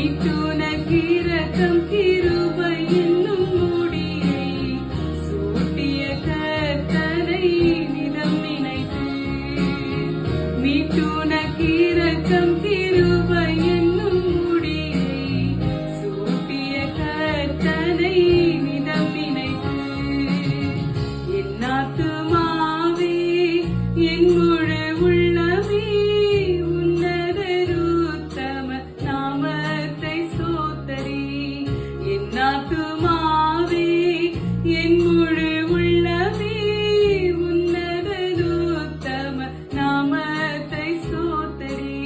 மீட்டுனக்கிரகம் கிருபை என்னும் முடியை சூட்டிய கர்த்தரை நிதம் நினைத்து மீட்டுனக்கிரகம் கிருபை என்னும் முடியை சூட்டிய கர்த்தரை நிதம் நினைத்து என் ஆத்துமாவே என் முழு உள்ளமே ஆத்துமாவே என் முழு உள்ளமே உன்னதனுத்தம நாமத்தை ஸ்தோத்திரி.